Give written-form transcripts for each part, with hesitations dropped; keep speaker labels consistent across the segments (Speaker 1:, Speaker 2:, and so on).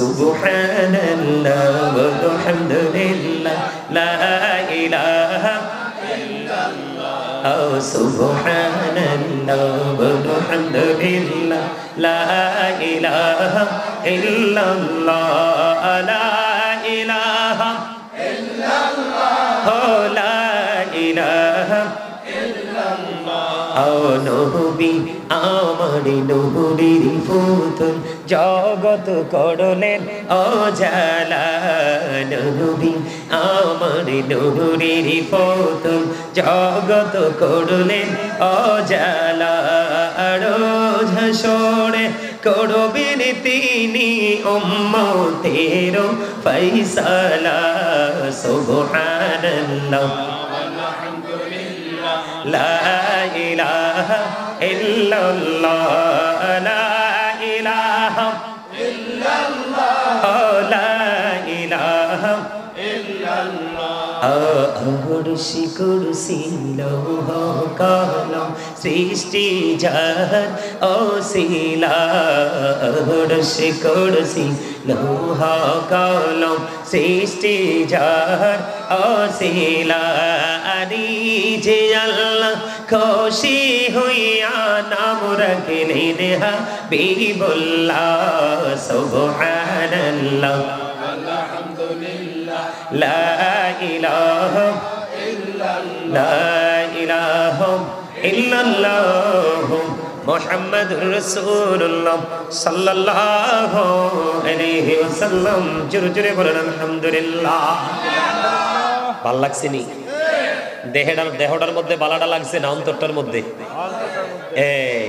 Speaker 1: সুবহানাল্লাহ ওয়ালহামদুলিল্লাহ লা ইলাহা ইল্লাল্লাহ সুবহানাল্লাহ ওয়ালহামদুলিল্লাহ লা ইলাহা ইল্লাল্লাহ লা ইলাহা ইল্লাল্লাহ লা ইলাহা ও নবী আমার নবীর পুতুল জগৎ করলেন ও জালা নবী আমার নবীর পুতুল জগৎ করলেন ও জালা রোজ হাসরে করবেন তিনি উম্মতের ফয়সালা সুবহানাল্লাহ লা ইলাহা ইল্লাল্লাহ লা ইলাহা ইল্লাল্লাহ লা ইলাহা ইল্লাল্লাহ আরশি কুরসি লৌহ কলম সৃষ্টি জাহান ওসিলা আরশি কুরসি লৌহ কলম সৃষ্টি জাহান ওসিলা যে আল্লাহ খুশি হইয়া নাম রাখলেন হাবিবুল্লাহ সুবহানাল্লাহ আলহামদুলিল্লাহ লা ইলাহা ইল্লাল্লাহ লা ইলাহা ইল্লাল্লাহ মুহাম্মাদুর রাসূলুল্লাহ সাল্লাল্লাহু আলাইহি ওয়াসাল্লাম জোরে জোরে বলেন আলহামদুলিল্লাহ ভাল লাগছে নি দেহটার মধ্যে বালাটা লাগছে না অন্তরটার মধ্যে এই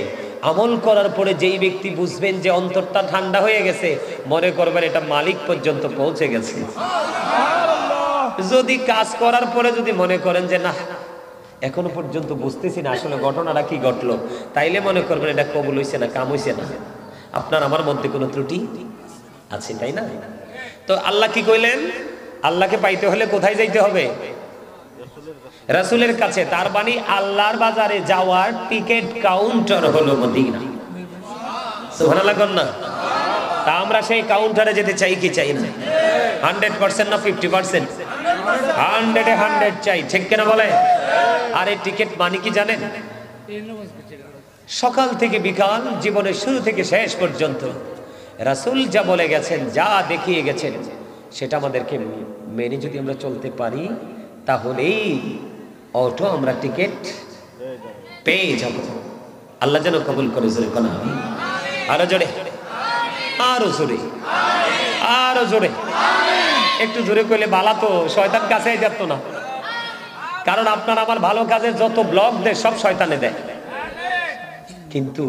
Speaker 1: আমল করার পরে যেই ব্যক্তি বুঝবেন যে অন্তরটা ঠান্ডা হয়ে গেছে মনে করবেন এটা মালিক পর্যন্ত পৌঁছে গেছে। যদি কাজ করার পরে যদি মনে করেন যে না এখনো পর্যন্ত বুঝতেছি না আসলে ঘটনাটা কি ঘটলো, তাইলে মনে করবেন এটা কবুল হইছে না, কাম হইছে না, আপনার আমার মধ্যে কোনো ত্রুটি আছে, তাই না? তো আল্লাহ কি কইলেন? আল্লাহকে পাইতে হলে কোথায় যাইতে হবে? রাসূলের কাছে। তার মানে আল্লাহর বাজারে যাওয়ার টিকিট কাউন্টার হলো মদিনা। সুবহানাল্লাহ কোন না? তা আমরা সেই কাউন্টারে যেতে চাই কি চাই না? 100% না 50%? 100 চাই, ঠিক কিনা বলে? আর এই টিকিট মানে কি জানেন? সকাল থেকে বিকাল, জীবনের শুরু থেকে শেষ পর্যন্ত রাসূল যা বলে গেছেন, যা দেখিয়ে গেছেন, সেটা আমাদেরকে মেনে যদি আমরা চলতে পারি তাহলেই অটো আমরা টিকিট পেয়ে যাব। আল্লাহ যেন কবুল করে। জোরে কোন আমিন। আরো জোরে, আরো জোরে, আরো জোরে। একটু জোরে কইলে বালা তো শয়তান কাছেই যেত না, কারণ আপনার আমার ভালো কাজের যত ব্লক দেয় সব শয়তানে দেয়। কিন্তু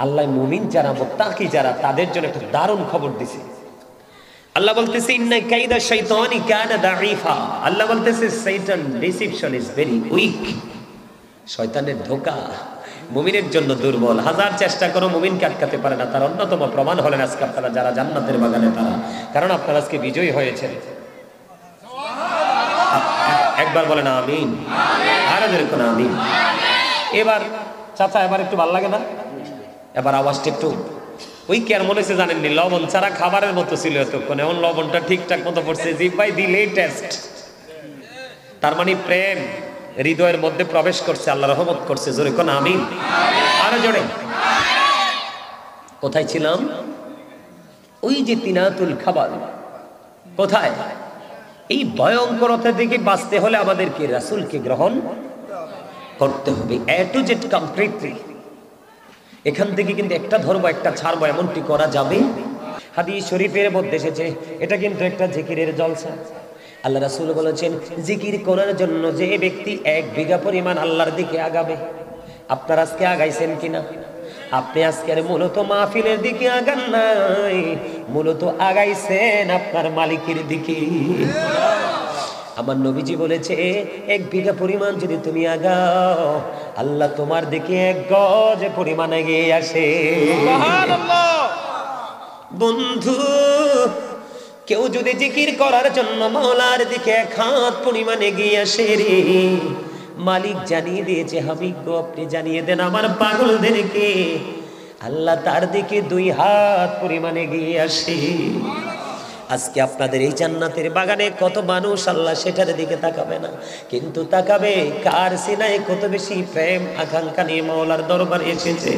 Speaker 1: আল্লাহ মুমিন যারা, মুত্তাকি যারা, তাদের জন্য একটা দারুণ খবর দিছে। আল্লাহ বলতেছে ইন্না কাইদা শাইতানি কানা দাঈফা। আল্লাহ বলতেছে শয়তান ডিসিপশন ইজ ভেরি উইক। শয়তানের ধোঁকা মুমিনের জন্য দুর্বল। হাজার চেষ্টা করো মুমিনকে আটকাতে পারে না। তার অন্যতম প্রমাণ হলেন আজকে আপনারা যারা জান্নাতের বাগানে তারা, কারণ আপনারা আজকে বিজয়ী হয়েছেন। একবার বলেন আমিন। আরো জোরে কোন আমিন। এবার চাচা এবার একটু ভালো লাগে না? এবার আওয়াজটা একটু ওই কেয়ার মনে হচ্ছে জানেননি, লবণ ছাড়া খাবারের মতো ছিল এতক্ষণ, এমন লবণটা ঠিকঠাক মতো পড়ছে, জিহ্বায় দিলে টেস্ট। তার মানে প্রেম হৃদয়ের মধ্যে প্রবেশ করছে, আল্লাহ রহমত করছে। জোরে কোন আমিন। আরো জোরে। কোথায় ছিলাম? ওই যে তিনাতুল খাবার। কোথায়? এই ভয়ঙ্করতা থেকে বাঁচতে হলে আমাদেরকে রাসূলকে গ্রহণ করতে হবে, এ টু জেড কমপ্লিটলি। এখান থেকে কিন্তু একটা ধর্ম একটা ছাড়বো এমনটি করা যাবে? হাদিস শরীফের মধ্যে এসেছে এটা কিন্তু একটা জিকিরের জলসা। আল্লাহ রাসূল বলেছেন জিকির করার জন্য যে ব্যক্তি 1 বিঘা পরিমাণ আল্লাহর দিকে আগাবে। আপনারা আজকে আগাইছেন কিনা? আপনি আজকের মূলত মাহফিলের দিকে আগান নাই, মূলত আগাইছেন আপনার মালিকের দিকে। আমার নবীজি বলেছে 1 বিঘা পরিমাণ যদি তুমি আগাও, আল্লাহ তোমার দিকে 1 গজ পরিমাণ এগিয়ে আসে। সুবহানাল্লাহ। বন্ধু, কেউ যদি জিকির করার জন্য মাওলার দিকে 1 হাত পরিমাণ এগিয়ে আসে রে, মালিক জানিয়ে দিয়েছে হাবিব গো আপনি জানিয়ে দেন আমার পাগলদেরকে আল্লাহ তার দিকে 2 হাত পরিমাণে এগিয়ে আসে। আজকে আপনাদের এই জান্নাতের বাগানে কত মানুষ আল্লাহ সেটার দিকে তাকাবে না, কিন্তু তাকাবে কার সিনায় কত বেশি প্রেম আকাঙ্ক্ষা নিয়ে মাওলার দরবারে এসেছে।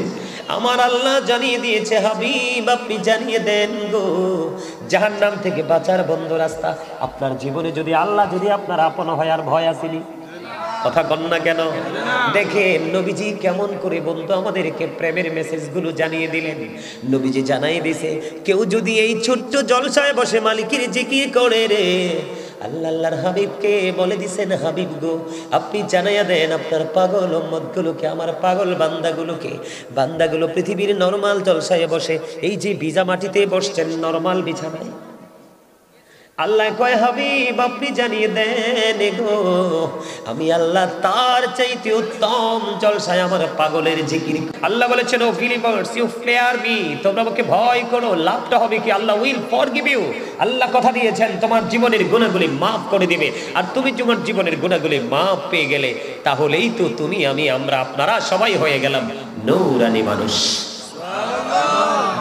Speaker 1: আমার আল্লাহ জানিয়ে দিয়েছে, হাবিব আপনি জানিয়ে দেন গো, জাহান্নাম থেকে বাঁচার বন্ধ রাস্তা আপনার জীবনে যদি আল্লাহ যদি আপনার আপন হয় আর ভয় আসেনি? কথা কন না কেন? দেখেন নবীজি কেমন করে বন্ধু আমাদেরকে প্রেমের মেসেজগুলো জানিয়ে দিলেন। নবীজি জানাই দিছে, কেউ যদি এই ছোট্ট জলসায় বসে মালিকের জিকির করে রে, আল্লাহ আল্লাহর হাবিবকে বলে দিছেন, হাবিব গো আপনি জানাইয়া দেন আপনার পাগল উম্মতগুলোকে, আমার পাগল বান্দাগুলো পৃথিবীর নরমাল জলসায় বসে, এই যে ভিজা মাটিতে বসছেন নরমাল বিছানায়, আল্লাহ কয় হাবিব আপনি জানিয়ে দেন গো, আমি আল্লাহ তার চাইতে উত্তম জলসায় আমার পাগলের জিকির। আল্লাহ বলেছেন, O believers you fear me, তোমরা আমাকে ভয় করো, লাভটা হবে কি? Allah will forgive you. Allah কথা দিয়েছেন তোমার জীবনের গুনাহগুলি মাফ করে দিবে, আর তুমি তোমার জীবনের গুনাহগুলি মাফ পেয়ে গেলে তাহলেই তো তুমি আমি আমরা আপনারা সবাই হয়ে গেলাম নূরানি মানুষ।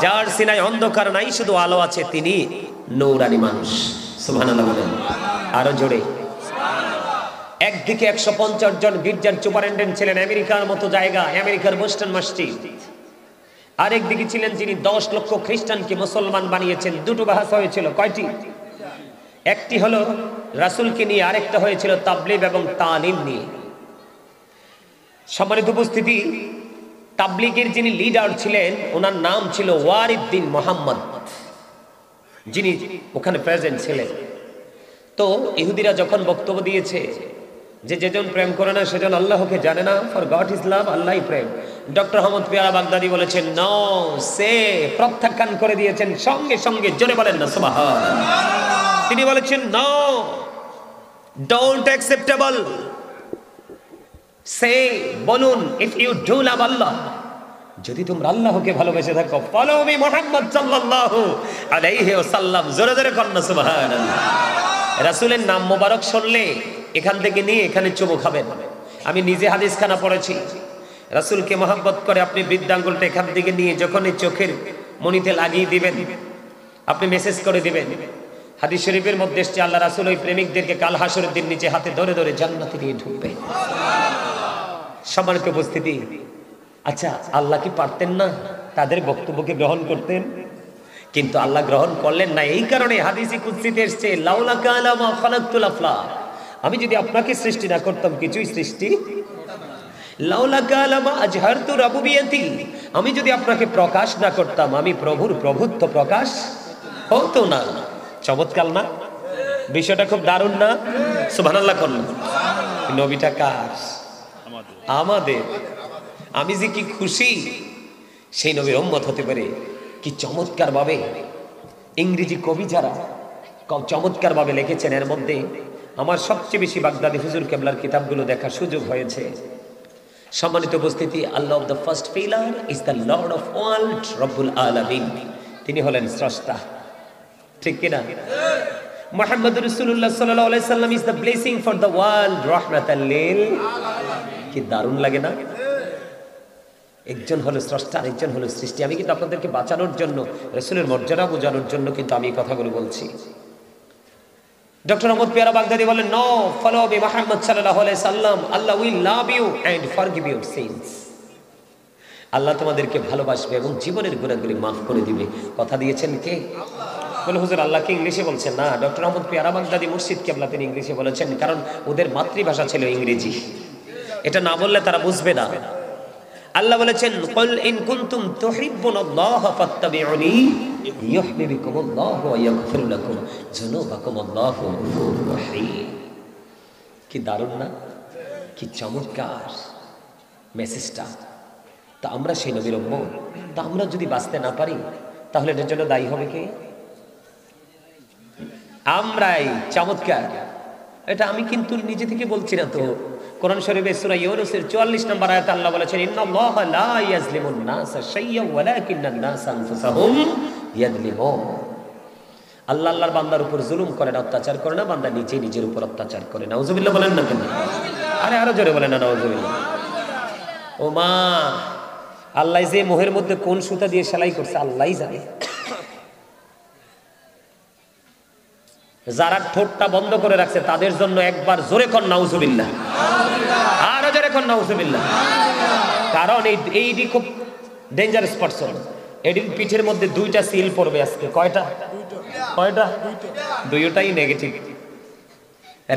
Speaker 1: যার সিনায় অন্ধকার নাই শুধু আলো আছে, তিনি নূরানি মানুষ। সুবহানাল্লাহ বলেন আরো জোরে। একদিকে 150 জন গির্জার সুপারিনটেন্ডেন্ট ছিলেন, আমেরিকার মতো জায়গা, আমেরিকার বোস্টন মসজিদ। আরেকদিকে ছিলেন যিনি 10 লক্ষ খ্রিস্টানকে মুসলমান বানিয়েছেন। দুটো বাহাস হয়েছিল, কয়টি? একটি হলো রাসূলকে নিয়ে, আরেকটা হয়েছিল তাবলীগ এবং তালিম নিয়ে। সম্মানিত উপস্থিতি, তাবলীগের যিনি লিডার ছিলেন ওনার নাম ছিল ওয়ারিদ্দিন মোহাম্মদ, যিনি ওখানে প্রেজেন্ট ছিলেন। তো ইহুদিরা যখন বক্তব্য দিয়েছে যে যেজন প্রেম করে না সেজন আল্লাহকে জানে না, ফর গড ইজ লাভ, আল্লাহই প্রেম, ডক্টর আহমদ পিয়ারা বাগদাদি বলেছেন নো, সে প্রত্যাখ্যান করে দিয়েছেন সঙ্গে সঙ্গে। জোরে বলেন না সুবহানাল্লাহ। তিনি বলেছেন নো, ডোন্ট অ্যাকসেপ্টেবল, সে বলুন ইফ ইউ ডু লাভ আল্লাহ, যদি তোমরা আল্লাহকে ভালোবেসে থাকো, ফলো মি মুহাম্মদ সাল্লাল্লাহু আলাইহি ওয়াসাল্লাম। জোরে জোরে কর না সুবহানাল্লাহ। রাসূলের নাম মোবারক শুনলে এখান থেকে নিয়ে এখানে চুমু খাবেন। আমি নিজে হাদিসখানা পড়েছি, রাসূলকে মহব্বত করে আপনি বৃদ্ধাঙ্গুলটা এখান থেকে নিয়ে যখন এই চোখের মণিতে লাগিয়ে দিবেন, আপনি মেসেজ করে দিবেন। হাদিস শরীফের মধ্যে এসেছে আল্লাহ রাসূল ওই প্রেমিকদেরকে কাল হাসরের দিন নিচে হাতে ধরে ধরে জান্নাতে নিয়ে ঢুকবে। সম্মানিত উপস্থিতি, আচ্ছা আল্লাহ কি পারতেন না তাদের বক্তব্যকে গ্রহণ করতেন? কিন্তু আল্লাহ গ্রহণ করলেন না। এই কারণে হাদিসে কুদসিতে এসেছে লাউলা কালামা খালাকতুল আফলাক, আমি যদি আপনাকে সৃষ্টি না করতাম কিছুই সৃষ্টি, লাউলা কালামা আজহারতু রাবুবিয়াতি, আমি যদি আপনাকে প্রকাশ না করতাম আমি প্রভুর প্রভুত্ব প্রকাশ হতো না। চমৎকার না? বিষয়টা খুব দারুণ না? সুবহানাল্লাহ করুন। নবীটা কার? আমাদের। আমি যে কি খুশি সেই নবীর উম্মত হতে পারে। কি চমৎকার ভাবে ইংরেজি কবি যারা চমৎকার ভাবে লিখেছেন, এর মধ্যে আমার সবচেয়ে বেশি বাগদাদি হুজুর কেবলার কিতাবগুলো দেখার সুযোগ হয়েছে। সম্মানিত উপস্থিতি, Allah of the first pillar is the lord of world রব্বুল আলামিন, তিনি হলেন স্রষ্টা, ঠিক কিনা? মুহাম্মদ রাসূলুল্লাহ সাল্লাল্লাহু আলাইহি সাল্লাম is the blessing for the world রাহমাতাল লিল আলামিন। কি দারুণ লাগে না? একজন হলো স্রষ্টা, আরেকজন হলো সৃষ্টি। আমি কিন্তু আপনাদেরকে বাঁচানোর জন্য, রাসূলের মর্যাদা বোঝানোর জন্য কিন্তু আমি এই কথাগুলো বলছি। ডক্টর আহমদ পিয়ারা বাগদাদি বলেন নো, ফলো বি মুহাম্মদ সাল্লাল্লাহু আলাইহি সাল্লাম, Allah will love you and forgive your sins. Allah তোমাদেরকে ভালোবাসবে এবং জীবনের গুনাহগুলি মাফ করে দিবে। কথা দিয়েছেন কে? বলে হুজুর আল্লাহ কি ইংলিশে বলছেন? না, ডক্টর আহমদ পিয়ারা বাগদাদি মুর্শিদ কেবলা তিনি ইংলিশে বলেছেন, কারণ ওদের মাতৃভাষা ছিল ইংরেজি। এটা না বললে তারা বুঝবে না। আল্লাহ বলেছেন কুল ইন কুনতুম তুহিব্বুনাল্লাহ ফাত্তাবিউনি ইউহিব্বুকুমুল্লাহু ওয়া ইয়াগফির লাকুম যুনুবাকুম আল্লাহু গফুরুর রহিম। কি দারুণ না? কি চমৎকার মেসেজটা। তা আমরা সেই নবীর উম্মত, তা আমরা যদি বাঁচতে না পারি তাহলে এটার জন্য দায়ী হবে কে? আমরাই। চমৎকার। এটা আমি কিন্তু নিজে থেকে বলছি না তো। কোরআন শরীফে সূরা ইউনূসের 44 নম্বর আয়াতে আল্লাহ বলেছেন ইন্নাল্লাহা লা ইয়াজলিমুন নাসা শাইয়্যান ওয়ালাকিন্নান নাসা আনফুসাহুম ইয়াজলিমুন। আল্লাহ আল্লাহর বান্দার উপর জুলুম করে না, অত্যাচার করে না, বান্দা নিজে নিজের উপর অত্যাচার করে। নাউজুবিল্লাহ বলেন না কেন? আরে আরো জোরে বলেন না নাউজুবিল্লাহ। ও মা, আল্লাহ যে মোহের মধ্যে কোন সুতা দিয়ে সেলাই করছে আল্লাহই জানে। যারা ঠোঁটটা বন্ধ করে রাখছে তাদের জন্য একবার জোরে কর নাউজুবিল্লাহ, আরো জোরে কর নাউজুবিল্লাহ। কারণ এইটি খুব ডেঞ্জারাস পারসন। এটির পিঠের মধ্যে 2টা সিল পড়বে আজকে। কয়টা? দুইটাই নেগেটিভ,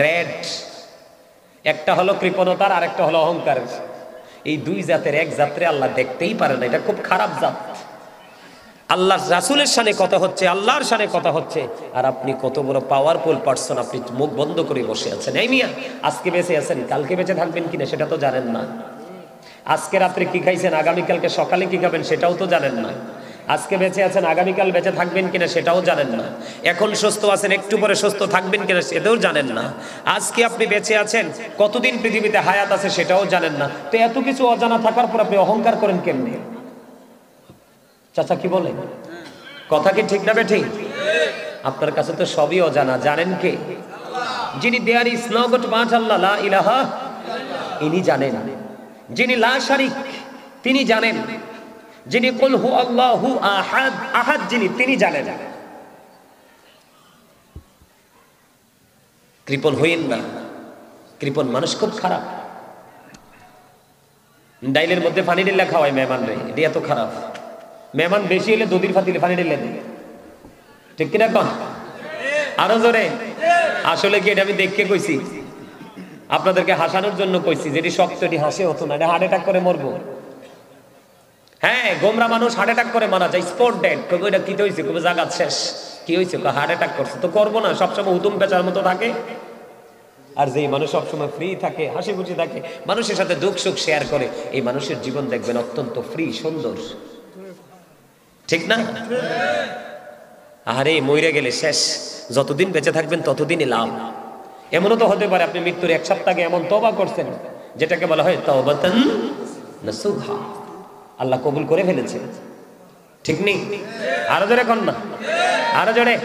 Speaker 1: রেড। একটা হলো কৃপণতার, আর একটা হলো অহংকার। এই 2 জাতের এক জাতরে আল্লাহ দেখতেই পারে না। এটা খুব খারাপ জাত। আল্লাহর রাসূলের শানে কথা হচ্ছে, আল্লাহর শানে কথা হচ্ছে, আর আপনি কত বড় পাওয়ারফুল পারসন, আপনি মুখ বন্ধ করে বসে আছেন। এই মিয়া, আজকে বেঁচে আছেন, কালকে বেঁচে থাকবেন কিনা সেটা তো জানেন না। আজকে রাত্রে কি খাইছেন, আগামীকালকে সকালে কি খাবেন সেটাও তো জানেন না। আজকে বেঁচে আছেন, আগামীকাল বেঁচে থাকবেন কিনা সেটাও জানেন না। এখন সুস্থ আছেন, একটু পরে সুস্থ থাকবেন কিনা সেটাও জানেন না। আজকে আপনি বেঁচে আছেন, কতদিন পৃথিবীতে হায়াত আছে সেটাও জানেন না। তো এত কিছু অজানা থাকার পর আপনি অহংকার করেন কেমনে? চাচা কি বলেন? কথা কি ঠিক না বেঠিক? আপনার কাছে তো সবই অজানা। জানেন কে? যিনি there is no god but Allah, লা ইলাহা, ইনি জানেন। যিনি লা শারিক, তিনি জানেন। যিনি কুল হু আল্লাহু আহাদ, আহাদ যিনি, তিনি জানেন। কৃপণ হইেন না। কৃপণ মানুষ খুব খারাপ। ডাইলের মধ্যে পানি ঢেলে খাওয়ায় মেহমান রে, এটা এত খারাপ। মেহমান বেশি হলে দধির ফাতিলে পানি ঢেলে দেয়, ঠিক কিনা কন? আরো জোরে। আসলে কি এটা আমি দেখে কইছি, আপনাদেরকে হাসানোর জন্য কইছি। যেটি শক্ত এটি হাসে হতো না, এটা হার্ট অ্যাটাক করে মরবো। হ্যাঁ, গোমরা মানুষ হার্ট অ্যাটাক করে মারা যায়, স্পট ডেড। কবে এটা কি হয়েছে? কবে জাগাত শেষ। কি হয়েছে? হার্ট অ্যাটাক করছে। তো করবো না, সবসময় হুতুম পেঁচার মতো থাকে। আর যেই মানুষ সবসময় ফ্রি থাকে, হাসি খুশি থাকে, মানুষের সাথে দুঃখ সুখ শেয়ার করে, এই মানুষের জীবন দেখবেন অত্যন্ত ফ্রি, সুন্দর, ঠিক না? আরে মইরে গেলে শেষ। যতদিন বেঁচে থাকবেন ততদিনই লাভ। এমনও তো হতে পারে আপনি মৃত্যুর 1 সপ্তাহ আগে এমন তওবা করছেন যেটাকে বলা হয় তাওবাতান নাসুহা, আল্লাহ কবুল করে ফেলেছে, ঠিক নেই? আরো জোরে কর না, আরো জোরে।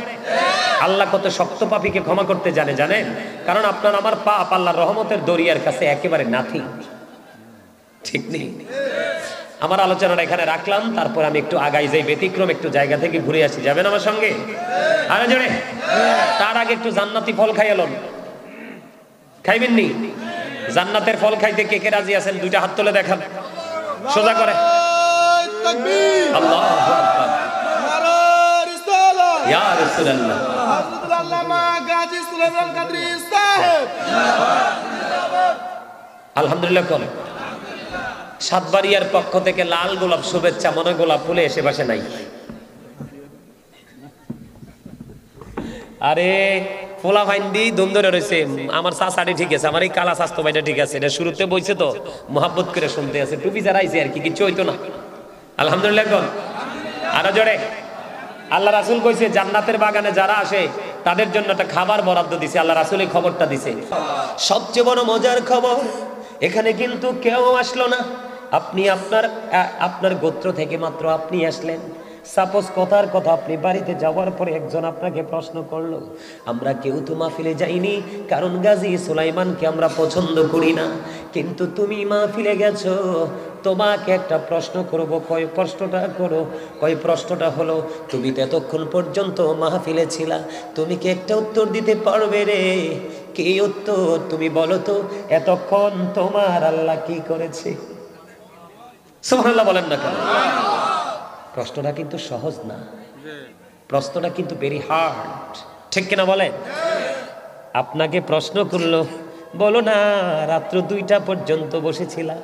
Speaker 1: আল্লাহ কত শক্ত পাপীকে ক্ষমা করতে জানে, জানেন? কারণ আপনার আমার পাপ আল্লাহর রহমতের দরিয়ার কাছে একেবারে নাথিং, ঠিক নেই? আমার আলোচনাটা এখানে রাখলাম, তারপর আমি একটু আগাই যাই, ব্যতিক্রম একটু জায়গা থেকে ঘুরে আসি। যাবেন আমার সঙ্গে? আরো জোরে। তার আগে একটু জান্নাতি ফল খাই এলন। খাইবেন নি? জান্নাতের ফল খাইতে কে কে রাজি আছেন? 2টা হাত তুলে দেখান, সোজা করে। আল্লাহু আকবার, নারে রিসালাত, ইয়া রাসূলুল্লাহ, হযরত আল্লামা গাজী সুলাইমান কাদরী সাহেব, আলহামদুলিল্লাহ। কোন সাতবাড়িয়ার পক্ষ থেকে লাল গোলাপ শুভেচ্ছা। মনে গোলাপ ফুলে এসে বসে নাই। আরে ফোলা ভাইন্দি দম ধরে রয়েছে। আমার চাচাটি ঠিক আছে, আমার এই কালা স্বাস্থ্য ভাইটা ঠিক আছে। এটা শুরুতে বইছে তো মোহাব্বত করে শুনতে আছে। টুপি যারা আইছে আর কি, কিছু হইতো না। আলহামদুলিল্লাহ। কোন আরো জোরে। আল্লাহ রাসূল কইছে জান্নাতের বাগানে যারা আসে তাদের জন্য একটা খাবার বরাদ্দ দিছে। আল্লাহ রাসূল এই খবরটা দিছে। সবচেয়ে বড় মজার খবর, এখানে কিন্তু কেউ আসলো না। আপনি আপনার গোত্র থেকে মাত্র আপনি আসলেন। সাপোজ কথার কথা, আপনি বাড়িতে যাওয়ার পরে একজন আপনাকে প্রশ্ন করলো, আমরা কেউ তো মাহফিলে যাইনি, কারণ গাজী সুলাইমানকে আমরা পছন্দ করি না, কিন্তু তুমি মাহফিলে গেছো, তোমাকে একটা প্রশ্ন করব। কয় প্রশ্নটা করো? কয় প্রশ্নটা হলো, তুমি তো এতক্ষণ পর্যন্ত মাহফিলে ছিলা, তুমি কি একটা উত্তর দিতে পারবে রে? কি উত্তর? তুমি বলো তো, এতক্ষণ তোমার আল্লাহ কি করেছে? সুবহানাল্লাহ বলেন না কেন? প্রশ্নটা কিন্তু সহজ না, প্রশ্নটা কিন্তু ভেরি হার্ড, ঠিক কিনা বলেন? আপনাকে প্রশ্ন করলো, বলো না রাত্র 2টা পর্যন্ত বসেছিলা,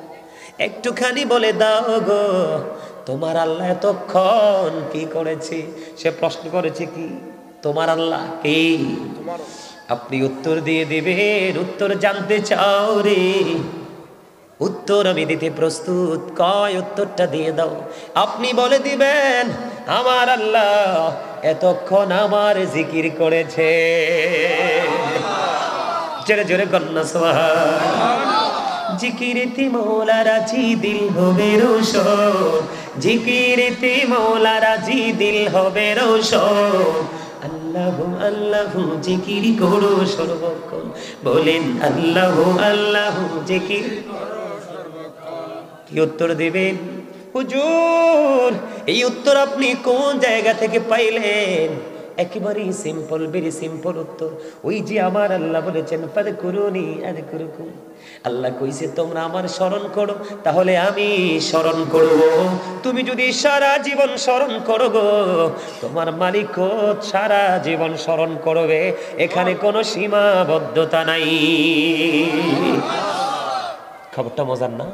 Speaker 1: একটুখানি বলে দাও গো, তোমার আল্লাহ এতক্ষণ কি করেছে? সে প্রশ্ন করেছে কি? তোমার আল্লাহ কি? আপনি উত্তর দিয়ে দিবেন। উত্তর জানতে চাও রে? উত্তর আমি দিতে প্রস্তুত। কয় উত্তরটা দিয়ে দাও। আপনি বলে দিবেন, আমার আল্লাহ এতক্ষণ আমার জিকির করেছে। জোরে জোরে কন্যা সুবহান। জিকিরেতে মৌলা রাজি দিল হবে রোশন, জিকিরেতে মৌলা রাজি দিল হবে রোশন। আল্লাহু আল্লাহু জিকির করো সর্বক্ষণ, বলেন আল্লাহু আল্লাহু জিকির। কি উত্তর দিবেন? হুজুর এই উত্তর আপনি কোন জায়গা থেকে পাইলেন? একেবারেই সিম্পল, ভেরি সিম্পল উত্তর। ওই যে আমার আল্লাহ বলেছেন ফাযকুরুনি আযকুরুকুম। আল্লাহ কইছে তোমরা আমার স্মরণ করো, তাহলে আমি স্মরণ করব। তুমি যদি সারা জীবন স্মরণ করো গো, তোমার মালিকও সারা জীবন স্মরণ করবে। এখানে কোনো সীমাবদ্ধতা নাই। খবরটা মজার না?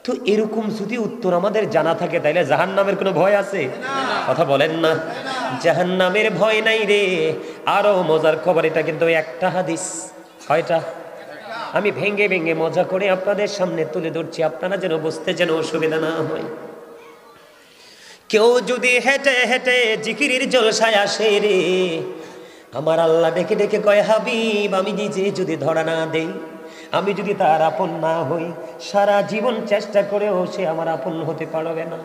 Speaker 1: তো এরকম যদি উত্তর আমাদের জানা থাকে, তাইলে জাহান্নামের কোনো ভয় আছে? কথা বলেন না। জাহান্নামের ভয় নাই রে। আরো মজার খবর, এটা কিন্তু একটা হাদিস। কয়টা? আমি ভেঙ্গে ভেঙ্গে মজা করে আপনাদের সামনে তুলে ধরছি, আপনারা যেন বুঝতে যেন অসুবিধা না হয়। কেউ যদি হেঁটে হেঁটে জিকিরের জলসায় আসে রে, আমার আল্লাহ ডেকে ডেকে কয় হাবিব আমি নিজে যদি ধরা না দেই, আমি যদি তার আপন না হই, সারা জীবন চেষ্টা করেও সে আমার আপন হতে পারবে না।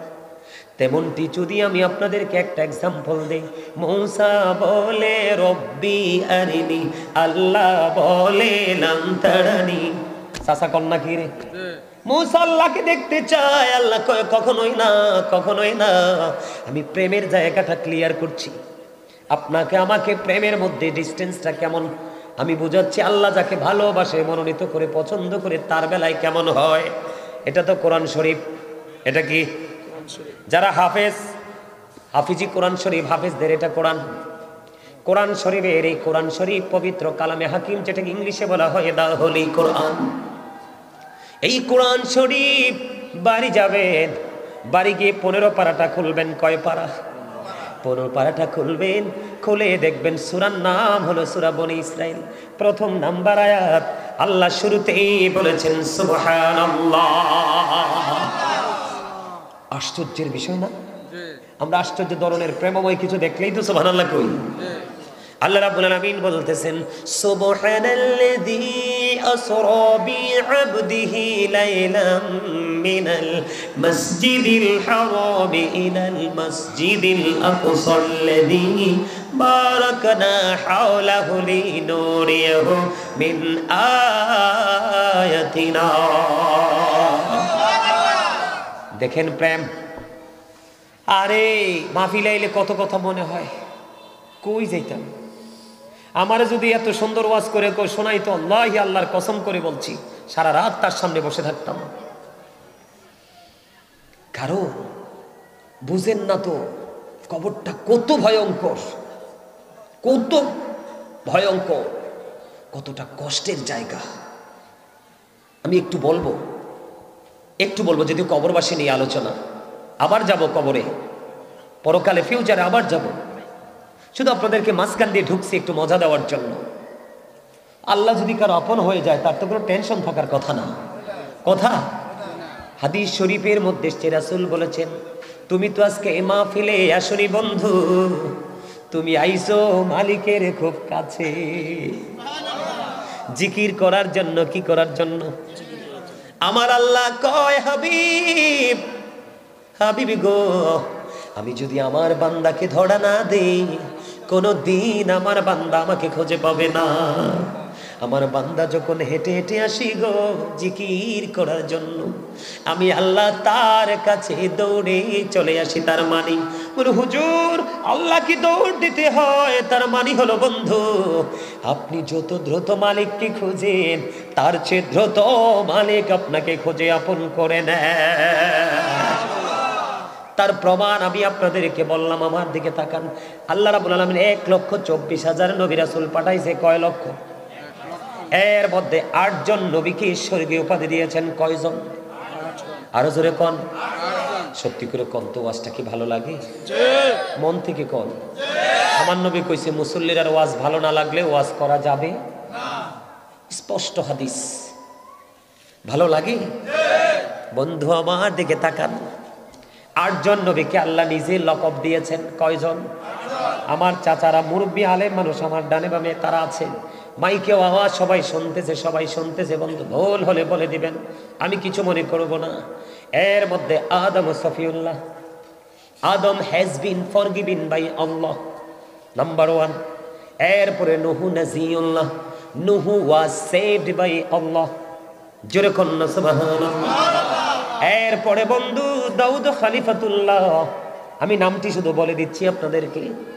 Speaker 1: তেমনটি যদি আমি আপনাদেরকে একটা এক্সাম্পল দেই, মূসা বলে রব্বি আরিনি, আল্লাহ বলে লাম তারানি। চাচা কন্যা কি রে? মূসা আল্লাহকে দেখতে চায়, আল্লাহ কয় কখনোই না, কখনোই না। আমি প্রেমের জায়গাটা ক্লিয়ার করছি আপনাকে, আমাকে প্রেমের মধ্যে ডিস্টেন্সটা কেমন আমি বুঝাচ্ছি। আল্লাহ যাকে ভালোবাসে, মনোনীত করে, পছন্দ করে, তার বেলায় কেমন হয়। এটা তো কোরআন শরীফ। এটা কি? যারা হাফেজ, হাফিজি কোরআন শরীফ, হাফেজদের এটা কোরআন। কোরআন শরীফের এই কোরআন শরীফ পবিত্র কালামে হাকিম, যেটাকে ইংলিশে বলা হয় দা হোলি কোরআন। এই কোরআন শরীফ বাড়ি যাবেন, বাড়ি গিয়ে 15 পারাটা খুলবেন। কয় পারা? 15 পারাটা খুলবেন, খুলে দেখবেন সূরার নাম হলো সূরা বনী ইসরাইল। প্রথম নাম্বার আয়াত, আল্লাহ শুরুতেই বলেছেন সুবহানাল্লাহ। আশ্চর্যের বিষয় না? আমরা আশ্চর্য ধরনের প্রেমময় কিছু দেখলেই তো সুবহানাল্লাহ কই। আল্লাহ রাব্বুল আলামিন বলতেছেন সুবহানাল্লাযী আসরা বিআবদিহি লাইলাম মিনাল মাসজিদিল হারাম ইলাল মাসজিদিল আকসাল্লাযী বারাকনা হাওলাহু লিনুরিয়াহু মিন আয়াতিনা। দেখেন প্রেম। আরে মাহফিলে আইলে কত কথা মনে হয়, কই যাইতাম। আমারে যদি এত সুন্দর ওয়াজ করে শোনাই তো আল্লাহি, আল্লাহর কসম করে বলছি সারা রাত তার সামনে বসে থাকতাম। কারণ বুঝেন না তো কবরটা কত ভয়ঙ্কর, কত ভয়ঙ্কর, কতটা কষ্টের জায়গা। আমি একটু বলবো যদি কবরবাসী নিয়ে আলোচনা। আবার যাব কবরে, পরকালে ফিউচারে আবার যাব। শুধু আপনাদেরকে মাঝখান দিয়ে ঢুকছি একটু মজা দেওয়ার জন্য। আল্লাহ যদি কারো আপন হয়ে যায়, তার তো কোনো টেনশন থাকার কথা না। কথা হাদিস শরীফের মধ্যে রাসূল বলেছেন, তুমি তো আজকে এ মাহফিলে আসনি বন্ধু, তুমি আইছো মালিকের খুব কাছে জিকির করার জন্য। কি করার জন্য? আমার আল্লাহ কয় হাবিব, হাবিবি গো, আমি যদি আমার বান্দাকে ধরা না দেই, কোনো দিন আমার বান্দা আমাকে খুঁজে পাবে না। আমার বান্দা যখন হেঁটে হেঁটে আসি গো জিকির করার জন্য, আমি আল্লাহ তার কাছে দৌড়ে চলে আসি। তার মানে বলে হুজুর আল্লাহ কি দৌড় দিতে হয়? তার মানে হলো বন্ধু, আপনি যত দ্রুত মালিককে খুঁজেন, তার চেয়ে দ্রুত মালিক আপনাকে খুঁজে আপন করে নেয়। তার প্রমাণ আমি আপনাদেরকে বললাম। আমার দিকে তাকান। আল্লাহ রাব্বুল আলামিন 1,24,000 নবী রাসূল পাঠাইছে। কয় লক্ষ? এর মধ্যে 8 জন নবীকে স্বর্গীয় উপাধি দিয়েছেন। কয়জন? আরো জোরে কোন। সত্যি করে কোন তো, ওয়াজটা কি ভালো লাগে? মন থেকে কোন। আমার নবী কইছে মুসল্লির আর ওয়াজ ভালো না লাগলে ওয়াজ করা যাবে না। স্পষ্ট হাদিস। ভালো লাগে? বন্ধু আমার দিকে তাকান। 8 জন নবীকে আল্লাহ নিজে লকব দিয়েছেন। কয়জন? আমার চাচারা মুরব্বী আলেম মানুষ আমার ডানে বামে তারা আছে, মাইকে আওয়াজ সবাই শুনতেছে, সবাই শুনতেছে। বন্ধু ভুল হলে বলে দিবেন, আমি কিছু মনে করব না। এর মধ্যে আদম ও Safiullah. Adam has been forgiven by Allah, number 1। এরপরে নুহু নাজিউল্লাহ, নুহু ওয়াজ সেভড বাই আল্লাহ। জোরে কোন সুবহানাল্লাহ। এরপরে বন্ধু দাউদ খলিফাতুল্লাহ। আমি নামটি শুধু বলে দিচ্ছি আপনাদেরকে।